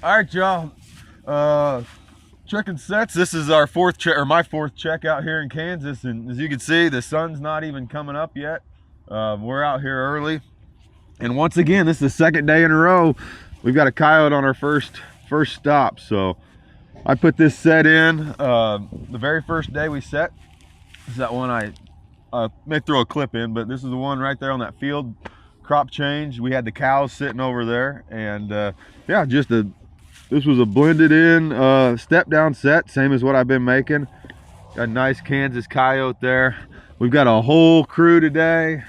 All right, y'all. Checking sets. This is our fourth check, or my fourth check out here in Kansas, and as you can see, the sun's not even coming up yet. We're out here early, and once again, this is the second day in a row we've got a coyote on our first stop. So I put this set in the very first day we set. This is that one I may throw a clip in, but this is the one right there on that field crop change. We had the cows sitting over there, and yeah, this was a blended in step down set, same as what I've been making. Got a nice Kansas coyote there. We've got a whole crew today.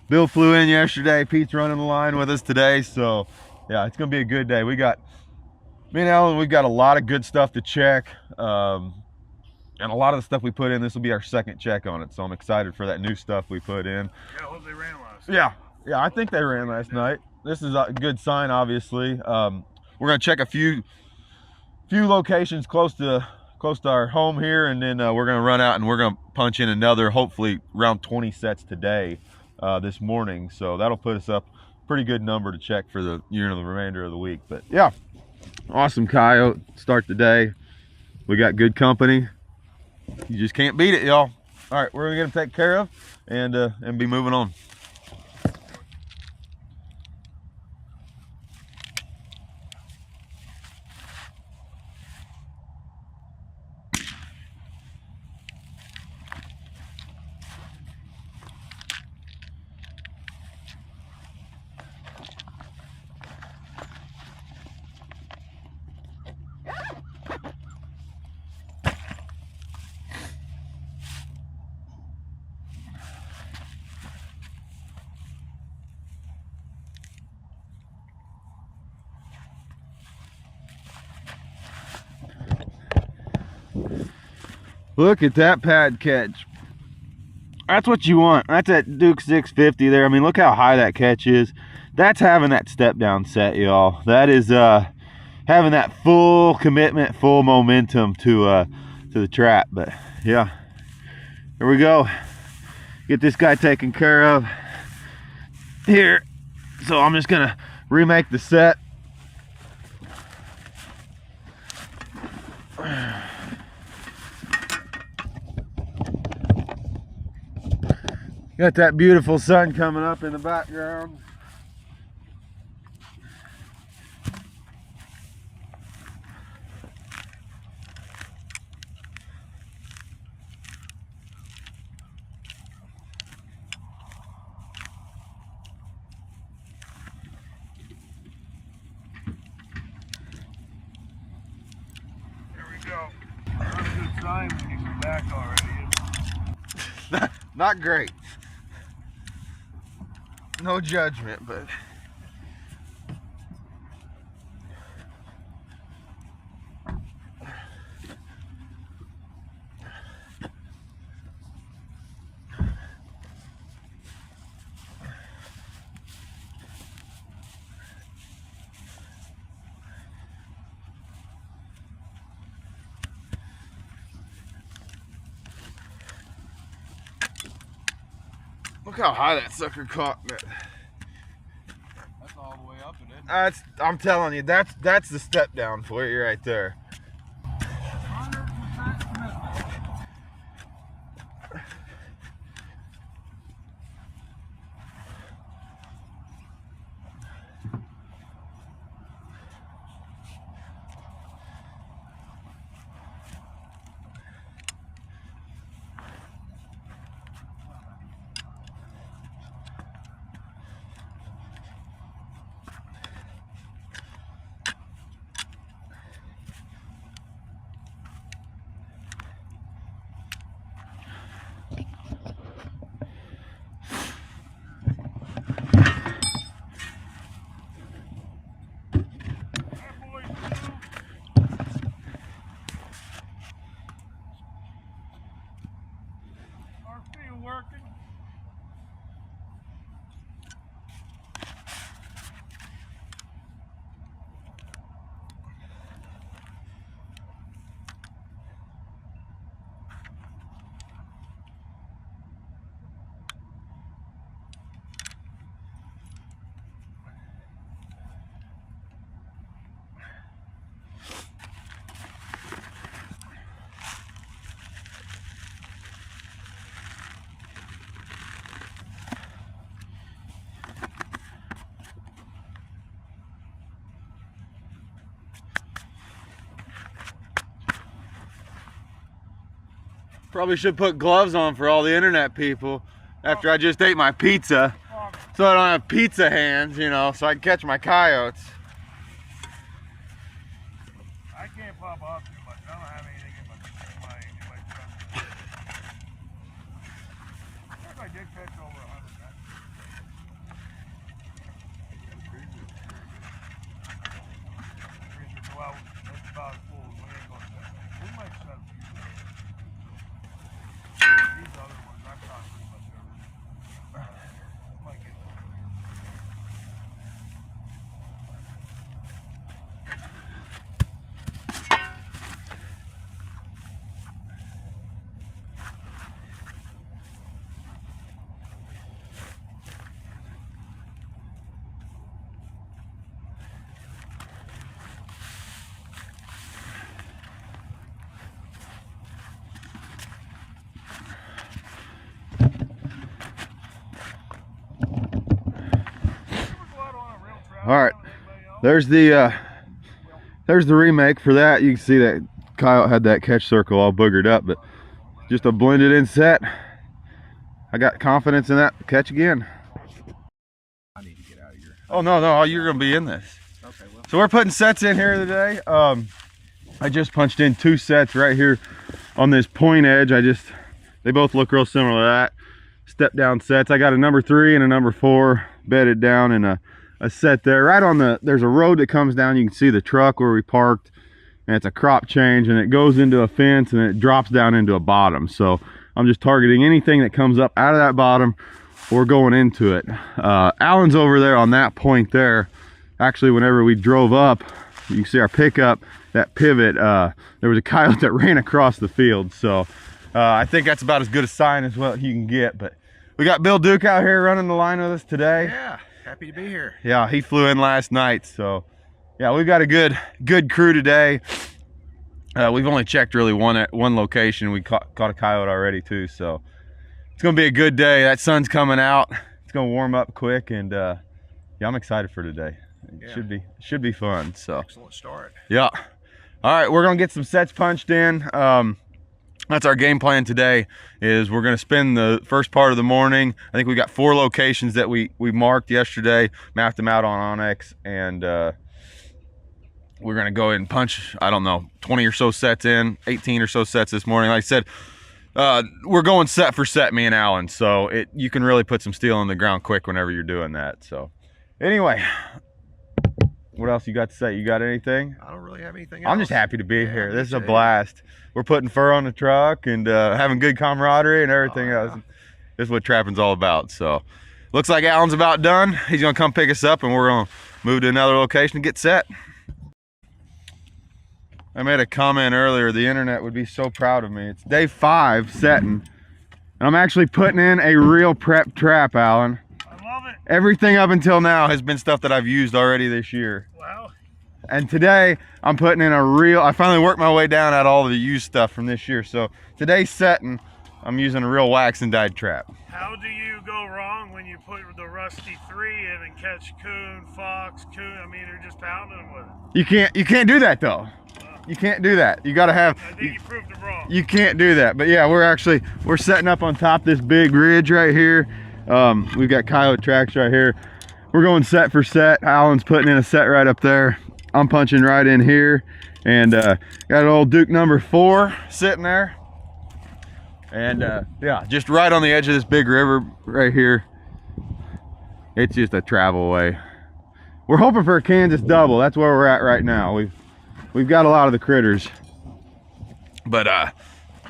Bill flew in yesterday. Pete's running the line with us today. So yeah, it's gonna be a good day. Me and Alan, we've got a lot of good stuff to check. And a lot of the stuff we put in, this will be our second check on it. So I'm excited for that new stuff we put in. Yeah, I hope they ran last night. Yeah, I think they ran last night. This is a good sign, obviously. We're gonna check a few locations close to our home here, and then we're gonna run out and we're gonna punch in another, hopefully around 20 sets today, this morning. So that'll put us up pretty good number to check for the the remainder of the week. But yeah, awesome coyote start the day. We got good company. You just can't beat it, y'all. All right, we're gonna get them taken care of and be moving on. Look at that pad catch. That's what you want. That's that Duke 650 there. I mean, look how high that catch is. That's having that step down set, y'all. That is having that full commitment, full momentum to the trap. But yeah, here we go. Get this guy taken care of here. So I'm just gonna remake the set. Got that beautiful sun coming up in the background. There we go. Not a good sign when you come back already. Not great. No judgment, but look how high that sucker caught. That's all the way up in it. I'm telling you, that's the step down for you right there. 100% commitment. Probably should put gloves on for all the internet people after I just ate my pizza. So I don't have pizza hands, you know, so I can catch my coyotes. I can't pop off too much. I don't have anything in my truck. I think I did catch over 100. Well, that's about full. We ain't gonna set. We might set a few. These other ones, I've caught pretty much everything. Might get one. All right, there's the remake for that. You can see that coyote had that catch circle all boogered up, but just a blended in set. I got confidence in that. Catch again. I need to get out of here. Oh no, you're gonna be in this. Okay, well. So we're putting sets in here today. I just punched in 2 sets right here on this point edge. They both look real similar to that. Step down sets. I got a number 3 and a number 4 bedded down in a set there. Right on there's a road that comes down. You can see the truck where we parked, and it's a crop change, and it goes into a fence and it drops down into a bottom. So I'm just targeting anything that comes up out of that bottom or going into it. Alan's over there on that point there. Actually, whenever we drove up, you can see our pickup, that pivot, there was a coyote that ran across the field. So I think that's about as good a sign as what you can get. But we got Bill Duke out here running the line with us today. Yeah, happy to be here. Yeah, he flew in last night. So yeah, we've got a good crew today. We've only checked really one location. We caught a coyote already too. So it's gonna be a good day. That sun's coming out. It's gonna warm up quick, and yeah, I'm excited for today. It should be fun. So excellent start. Yeah. All right, we're gonna get some sets punched in. That's our game plan today. Is we're gonna spend the first part of the morning. I think we got 4 locations that we marked yesterday, mapped them out on Onyx, and we're gonna go ahead and punch, I don't know, 20 or so sets in, 18 or so sets this morning. Like I said, we're going set for set, me and Alan. So you can really put some steel in the ground quick whenever you're doing that. So anyway, what else you got to say? You got anything? I don't really have anything else. I'm just happy to be here. This is a blast. We're putting fur on the truck and having good camaraderie and everything else. This is what trapping's all about. So looks like Alan's about done. He's gonna come pick us up, and we're gonna move to another location and get set. I made a comment earlier, the internet would be so proud of me. It's day 5 setting, and I'm actually putting in a real prep trap, Alan. I love it. Everything up until now has been stuff that I've used already this year. Wow. And today I'm putting in I finally worked my way down at all the used stuff from this year. So today's setting, I'm using a real wax and dyed trap. How do you go wrong when you put the Rusty 3 in and catch coon, fox, coon? I mean, you're just pounding them with it. You can't do that though. You can't do that. You gotta have. I think you proved it wrong. You can't do that. But yeah, we're setting up on top of this big ridge right here. We've got coyote tracks right here. We're going set for set. Alan's putting in a set right up there. I'm punching right in here, and got an old Duke number 4 sitting there. And yeah, just right on the edge of this big river right here. It's just a travel way. We're hoping for a Kansas double. That's where we're at right now. We've got a lot of the critters, but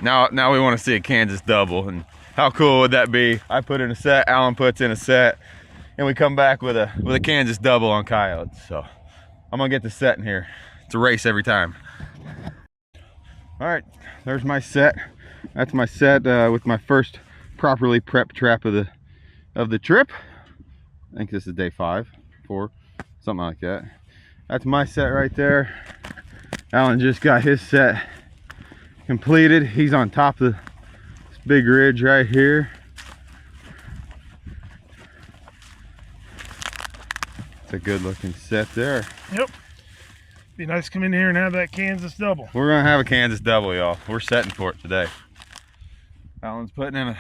now we want to see a Kansas double. And how cool would that be? I put in a set, Alan puts in a set, and we come back with a Kansas double on coyotes. So I'm gonna get the set in here. It's a race every time. All right, there's my set. That's my set with my first properly prepped trap of the trip. I think this is day 5, 4, something like that. That's my set right there. Alan just got his set completed. He's on top of this big ridge right here. It's a good looking set there. Yep. Be nice to come in here and have that Kansas double. We're gonna have a Kansas double, y'all. We're setting for it today. Alan's putting in a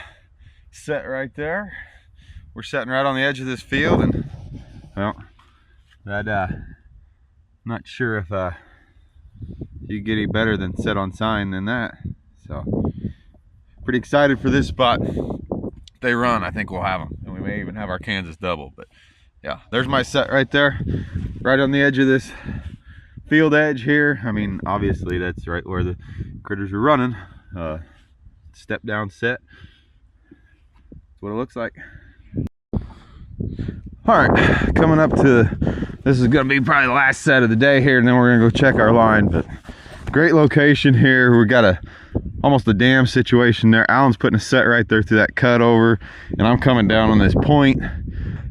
set right there. We're setting right on the edge of this field, and well, that not sure if you get any better than set on sign than that. So pretty excited for this spot. If they run, I think we'll have them, and we may even have our Kansas double. But yeah, there's my set right there, right on the edge of this field edge here. I mean, obviously that's right where the critters are running. Step down set. That's what it looks like. All right, coming up to, this is gonna be probably the last set of the day here, and then we're gonna go check our line. But great location here. We got almost a dam situation there. Alan's putting a set right there through that cut over, and I'm coming down on this point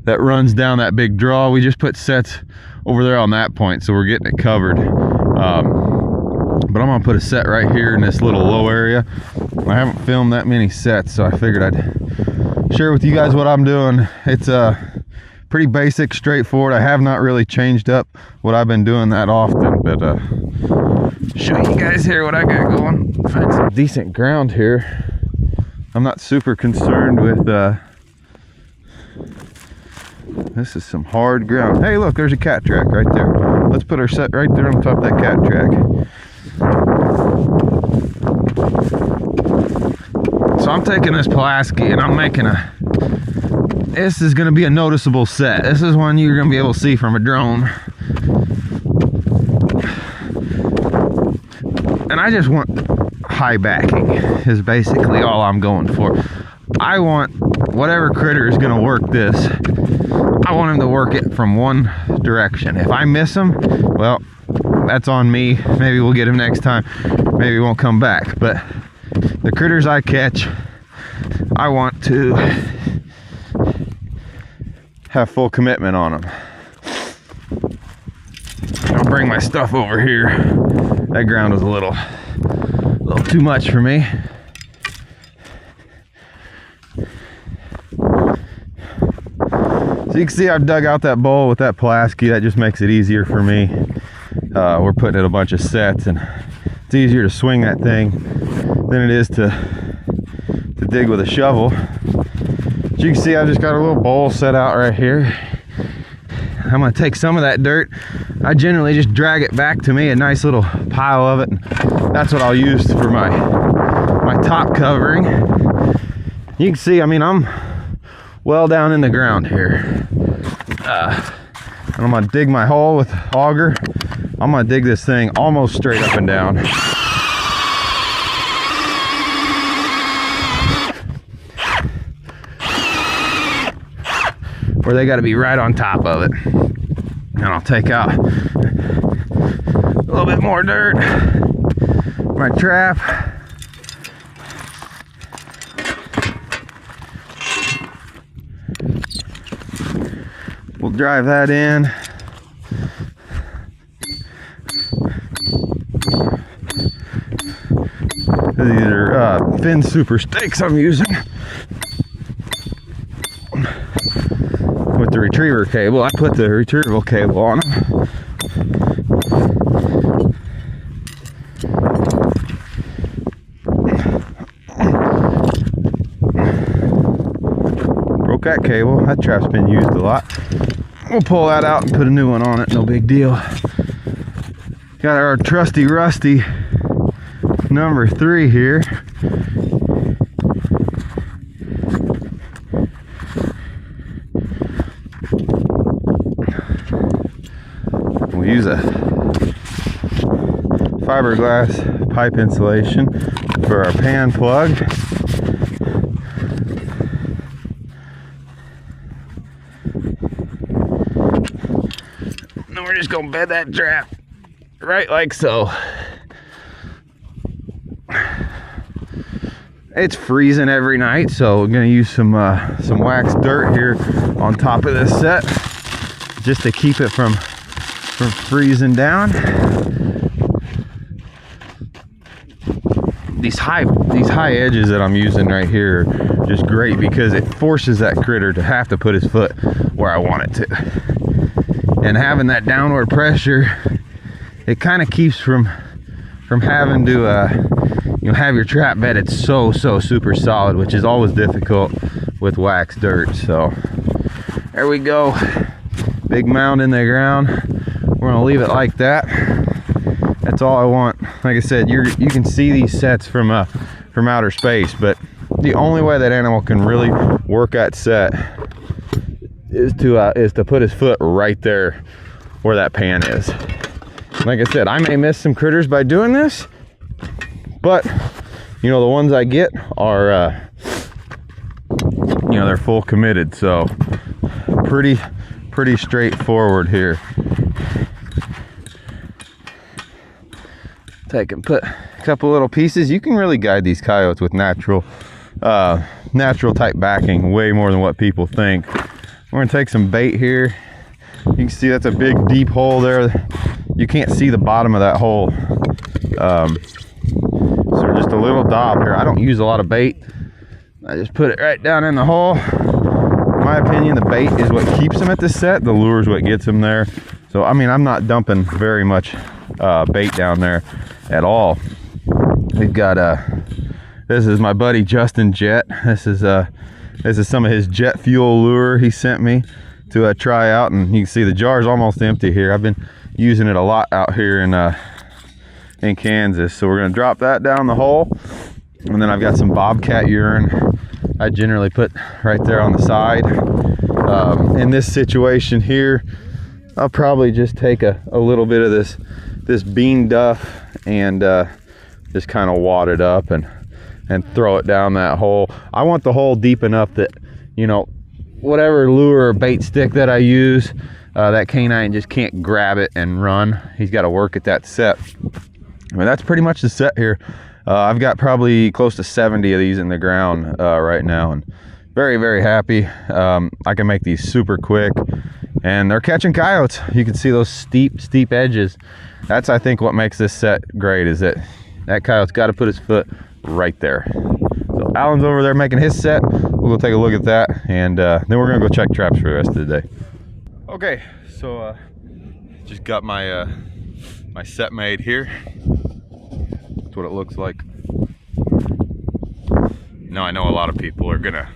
that runs down that big draw. We just put sets over there on that point, so we're getting it covered. But I'm gonna put a set right here in this little low area. I haven't filmed that many sets, so I figured I'd share with you guys what I'm doing. It's pretty basic, straightforward. I have not really changed up what I've been doing that often, but show you guys here what I got going. Find some decent ground here. I'm not super concerned with this is some hard ground. Hey, look, there's a cat track right there. Let's put our set right there on top of that cat track. So I'm taking this Pulaski and I'm making this is going to be a noticeable set. This is one you're going to be able to see from a drone. And I just want high backing is basically all I'm going for. I want whatever critter is going to work this, I want him to work it from one direction. If I miss him, well, that's on me. Maybe we'll get him next time. Maybe he won't come back. But the critters I catch, I want to have full commitment on them. I'll bring my stuff over here. That ground was a little too much for me. So you can see I've dug out that bowl with that Pulaski. That just makes it easier for me. We're putting in a bunch of sets, and it's easier to swing that thing than it is to dig with a shovel. As you can see, I just got a little bowl set out right here. I'm gonna take some of that dirt. I generally just drag it back to me, a nice little pile of it, and that's what I'll use for my top covering. You can see, I mean, I'm well down in the ground here. I'm gonna dig my hole with auger. I'm gonna dig this thing almost straight up and down. Where they gotta be right on top of it. And I'll take out a little bit more dirt. My trap. We'll drive that in. These are thin super stakes I'm using with the retriever cable. I put the retrieval cable on them. Broke that cable. That trap's been used a lot. We'll pull that out and put a new one on it. No big deal. Got our trusty rusty number 3 here. We'll use a fiberglass pipe insulation for our pan plug. Then we're just gonna bed that trap right like so. It's freezing every night, so we're gonna use some waxed dirt here on top of this set just to keep it from freezing down. These high edges that I'm using right here are just great because it forces that critter to have to put his foot where I want it to. And having that downward pressure, it kind of keeps from having to you have your trap bedded so super solid, which is always difficult with wax dirt. So there we go, big mound in the ground. We're gonna leave it like that. That's all I want. Like I said, you can see these sets from outer space, but the only way that animal can really work that set is to put his foot right there where that pan is. Like I said, I may miss some critters by doing this, but you know, the ones I get are you know, they're full committed. So pretty straightforward here. Take and put a couple little pieces. You can really guide these coyotes with natural type backing way more than what people think. We're gonna take some bait here. You can see that's a big deep hole there. You can't see the bottom of that hole. So just a little daub here. I don't use a lot of bait. I just put it right down in the hole. In my opinion, the bait is what keeps them at the set. The lure is what gets them there. So I mean, I'm not dumping very much bait down there at all. We've got this is my buddy Justin Jet. This is some of his jet fuel lure he sent me to try out, and you can see the jar is almost empty here. I've been using it a lot out here in Kansas. So we're gonna drop that down the hole, and then I've got some bobcat urine I generally put right there on the side. In this situation here, I'll probably just take a little bit of this bean duff and just kind of wad it up and throw it down that hole. I want the hole deep enough that, you know, whatever lure or bait stick that I use, that canine just can't grab it and run. He's got to work at that set. I mean, that's pretty much the set here. I've got probably close to 70 of these in the ground right now, and very happy. I can make these super quick, and they're catching coyotes. You can see those steep edges. That's, I think, what makes this set great, is that coyote's got to put his foot right there. So Alan's over there making his set. We'll go take a look at that, and then we're gonna go check traps for the rest of the day. Okay, so just got my my set made here. That's what it looks like. Now I know a lot of people are gonna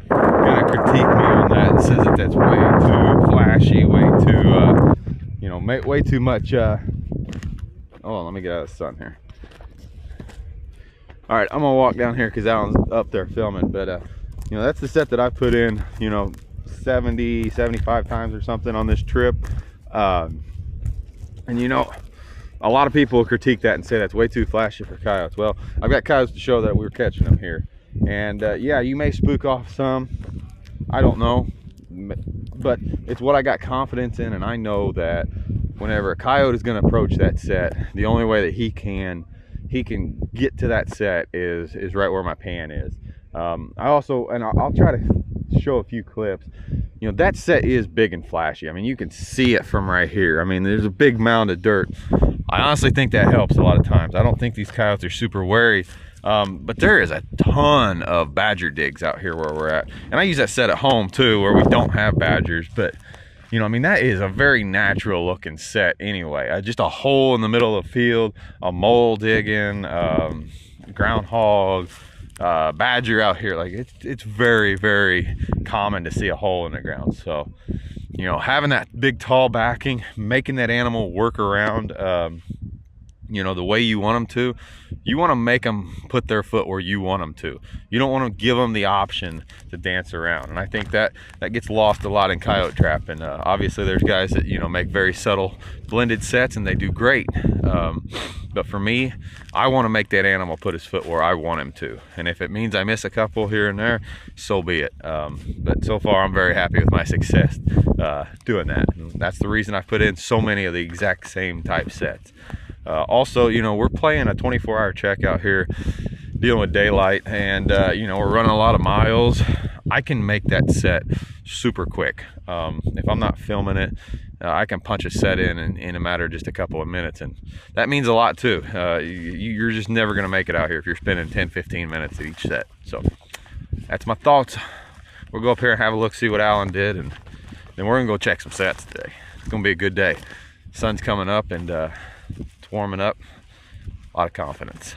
critique me on that and says that that's way too flashy, way too you know, way too much. Oh, let me get out of the sun here. All right, I'm gonna walk down here because Alan's up there filming, but you know, that's the set that I put in, you know, 75 times or something on this trip. And you know, a lot of people critique that and say that's way too flashy for coyotes. Well, I've got coyotes to show that we were catching them here. And yeah, you may spook off some, I don't know, but it's what I got confidence in, and I know that whenever a coyote is gonna approach that set, the only way that he can get to that set is right where my pan is. I also, and I'll try to show a few clips, you know, that set is big and flashy. I mean, you can see it from right here. I mean, there's a big mound of dirt. I honestly think that helps a lot of times. I don't think these coyotes are super wary, but there is a ton of badger digs out here where we're at. And I use that set at home too, where we don't have badgers, but you know, I mean, that is a very natural looking set anyway. Just a hole in the middle of the field, a mole digging, groundhog, badger out here. Like, it's very common to see a hole in the ground. So, you know, having that big tall backing, making that animal work around, you know, the way you want them to. You want to make them put their foot where you want them to. You don't want to give them the option to dance around. And I think that gets lost a lot in coyote trapping. Obviously there's guys that, you know, make very subtle blended sets and they do great. But for me, I want to make that animal put his foot where I want him to. And if it means I miss a couple here and there, so be it. But so far I'm very happy with my success doing that. And that's the reason I've put in so many of the exact same type sets. Also, you know, we're playing a 24-hour check out here, dealing with daylight, and you know, we're running a lot of miles. I can make that set super quick. If I'm not filming it, I can punch a set in a matter of just a couple of minutes, and that means a lot too. You're just never gonna make it out here if you're spending 10-15 minutes at each set. So that's my thoughts. We'll go up here and have a look, see what Alan did, and then we're gonna go check some sets today. It's gonna be a good day. Sun's coming up, and it's warming up. A lot of confidence.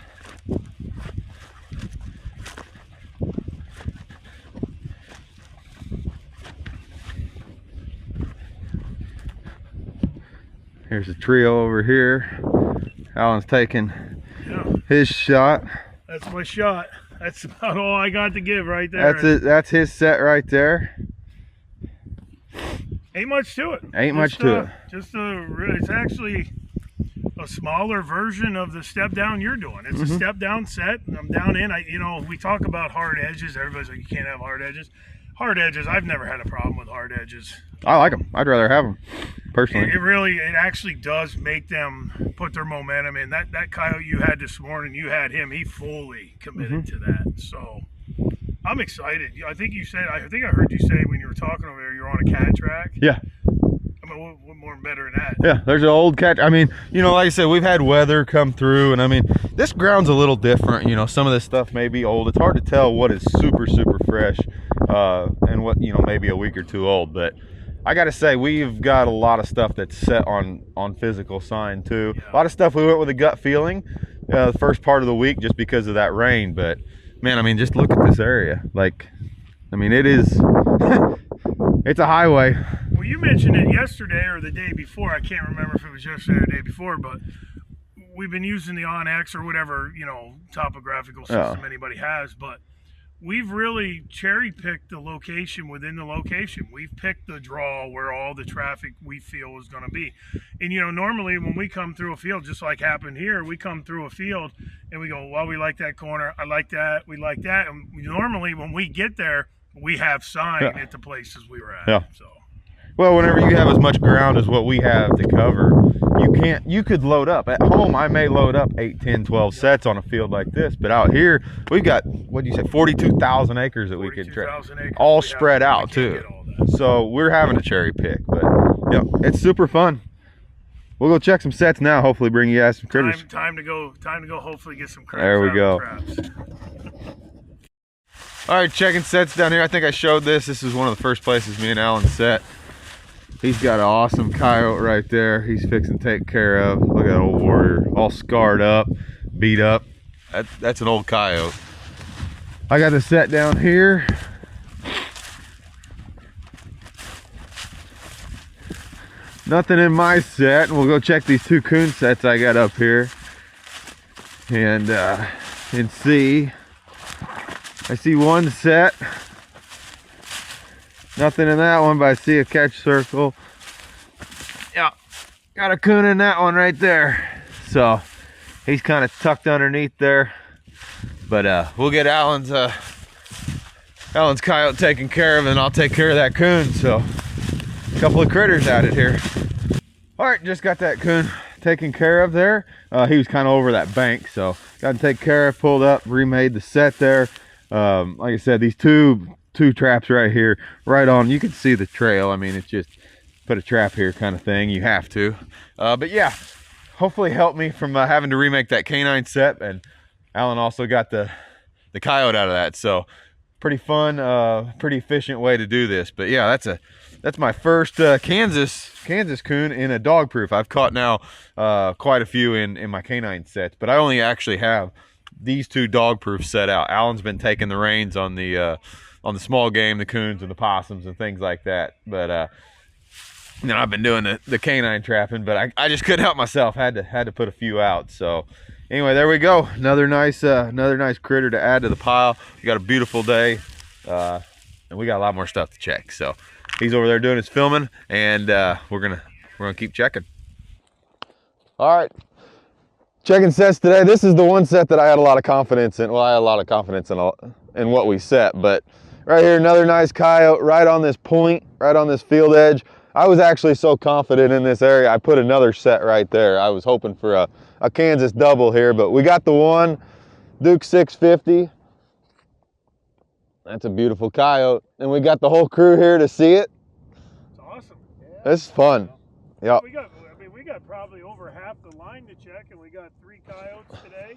Here's a trio over here. Alan's taking his shot. That's my shot. That's about all I got to give right there. That's it. That's his set right there. Ain't much to it. Ain't much to it. It's actually a smaller version of the step down you're doing. It's a step down set. I'm down in. We talk about hard edges. Everybody's like, you can't have hard edges. Hard edges. I've never had a problem with hard edges. I like them. I'd rather have them personally. It actually does make them put their momentum in. That coyote you had this morning, you had him. He fully committed to that. So I'm excited. I think I heard you say when you were talking over there, you're on a cat track. Yeah. I mean, what more better than that? Yeah, there's an old cat. I mean, like I said, we've had weather come through, and I mean, this ground's a little different. Some of this stuff may be old. It's hard to tell what is super, super fresh and what, maybe a week or two old. But I got to say, we've got a lot of stuff that's set on physical sign too. Yeah. A lot of stuff we went with a gut feeling the first part of the week just because of that rain. But man, I mean, just look at this area. Like, I mean, it is, it's a highway. Well, you mentioned it yesterday or the day before. I can't remember if it was yesterday or the day before, but we've been using the Onyx or whatever, topographical system anybody has, but we've really cherry-picked the location within the location. We've picked the draw where all the traffic we feel is going to be. And, normally when we come through a field, just like happened here, we come through a field and we go, well, we like that corner. I like that. We like that. And normally when we get there, we have sign at the places we were at. Yeah. So. Well, whenever you have as much ground as what we have to cover, you could load up. At home, I may load up 8, 10, 12 sets on a field like this, but out here, we've got, what do you say, 42,000 acres that we could track. All spread out, too. So we're having a cherry pick, but yeah, it's super fun. We'll go check some sets now, hopefully bring you guys some critters. Time to go, hopefully get some critters. There we go. Traps. All right, checking sets down here. I think I showed this. This is one of the first places me and Alan set. He's got an awesome coyote right there. He's fixing to take care of. Look at that old warrior, all scarred up, beat up. That's an old coyote. I got the set down here. Nothing in my set. We'll go check these 2 coon sets I got up here and see. I see one set. Nothing in that one, but I see a catch circle. Yeah, got a coon in that one right there. So he's kind of tucked underneath there. But we'll get Alan's coyote taken care of, and I'll take care of that coon. So a couple of critters added here. All right, just got that coon taken care of there. He was kind of over that bank, so got him taken care of, pulled up, remade the set there. Like I said, these two traps right here, right on, you can see the trail. I mean, it's just put a trap here kind of thing. You have to. But yeah, hopefully help me from having to remake that canine set. And Alan also got the coyote out of that. So pretty fun, pretty efficient way to do this. But yeah, that's my first Kansas coon in a dog proof. I've caught now quite a few in my canine sets, but I only actually have these 2 dog proofs set out. Alan's been taking the reins on the small game, the coons and the possums and things like that. But I've been doing the canine trapping, but I just couldn't help myself. Had to put a few out. So anyway, there we go. Another nice critter to add to the pile. We got a beautiful day, and we got a lot more stuff to check. So he's over there doing his filming, and we're gonna keep checking. All right. Checking sets today. This is the one set that I had a lot of confidence in. Well, I had a lot of confidence in what we set, but right here, another nice coyote right on this point, right on this field edge. I was actually so confident in this area, I put another set right there. I was hoping for a Kansas double here, but we got the one, Duke 650. That's a beautiful coyote. And we got the whole crew here to see it. It's awesome. Yeah. This is fun. Yeah. We got probably over half the line to check, and we got 3 coyotes today,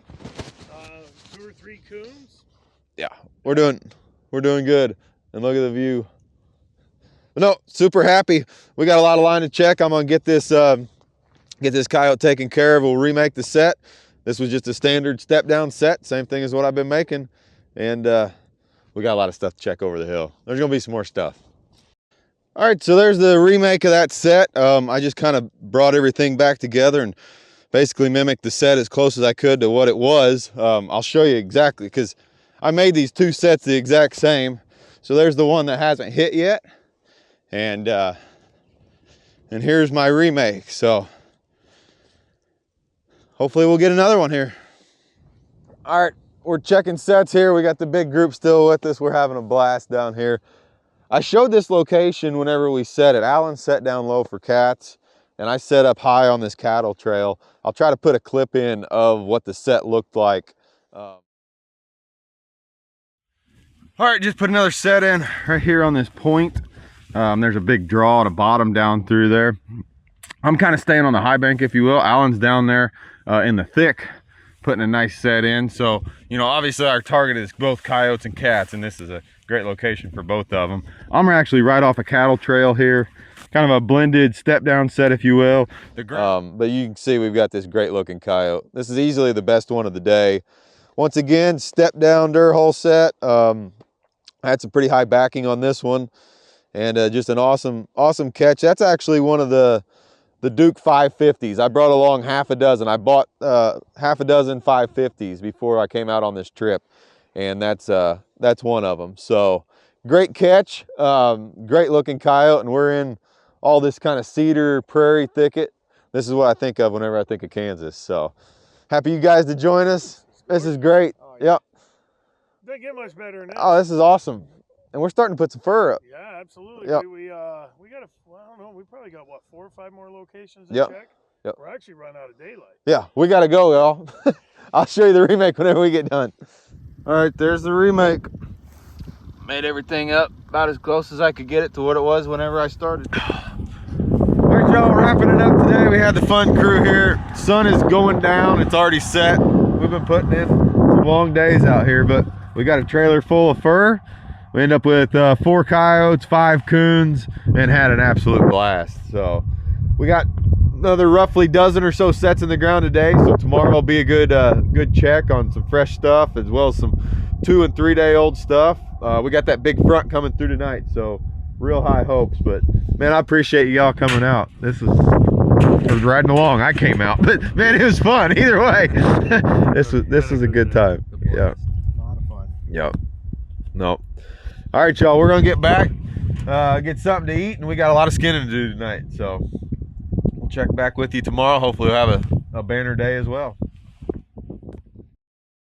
2 or 3 coons. Yeah, we're doing good. And look at the view. But no, super happy. We got a lot of line to check. I'm gonna get this coyote taken care of. We'll remake the set. This was just a standard step down set, same thing as what I've been making. And we got a lot of stuff to check over the hill. There's gonna be some more stuff. All right, so there's the remake of that set. I just kind of brought everything back together and basically mimicked the set as close as I could to what it was. I'll show you exactly, because I made these two sets the exact same. So there's the one that hasn't hit yet, and here's my remake. So hopefully we'll get another one here. All right, we're checking sets here. We got the big group still with us. We're having a blast down here. I showed this location whenever we set it. Alan set down low for cats, and I set up high on this cattle trail. I'll try to put a clip in of what the set looked like. All right, just put another set in right here on this point. There's a big draw at the bottom down through there. I'm kind of staying on the high bank, if you will. Alan's down there in the thick, putting a nice set in. So, you know, obviously our target is both coyotes and cats, and this is a great location for both of them. I'm actually right off a cattle trail here, kind of a blended step down set, if you will. But you can see we've got this great looking coyote. This is easily the best one of the day. Once again, step down dur hole set. I had some pretty high backing on this one, and just an awesome catch. That's actually one of the Duke 550s. I brought along half a dozen. I bought half a dozen 550s before I came out on this trip, and that's one of them. So great catch, great looking coyote, and we're in all this kind of cedar prairie thicket. This is what I think of whenever I think of Kansas. So happy you guys to join us. This is great. Oh, yeah. Yep. Doesn't get much better than that. Oh, this is awesome. And we're starting to put some fur up. Yeah, absolutely. Yep. We got I don't know, we probably got what, 4 or 5 more locations to Yep. check. Yep. We're actually running out of daylight. Yeah, we got to go, y'all. I'll show you the remake whenever we get done. All right, there's the remake. Made everything up about as close as I could get it to what it was whenever I started. All right, y'all, wrapping it up today. We had the fun crew here. Sun is going down. It's already set. We've been putting in some long days out here, but we got a trailer full of fur. We end up with 4 coyotes, 5 coons, and had an absolute blast. So we got another roughly dozen or so sets in the ground today. So tomorrow will be a good check on some fresh stuff, as well as some 2 and 3 day old stuff. We got that big front coming through tonight, so real high hopes. But man, I appreciate y'all coming out. I was riding along. I came out, but man, it was fun either way. this was a good time. Yeah. A lot of fun. Yep. Nope. All right, y'all, we're gonna get back, get something to eat, and we got a lot of skinning to do tonight. So we'll check back with you tomorrow. Hopefully we'll have a banner day as well.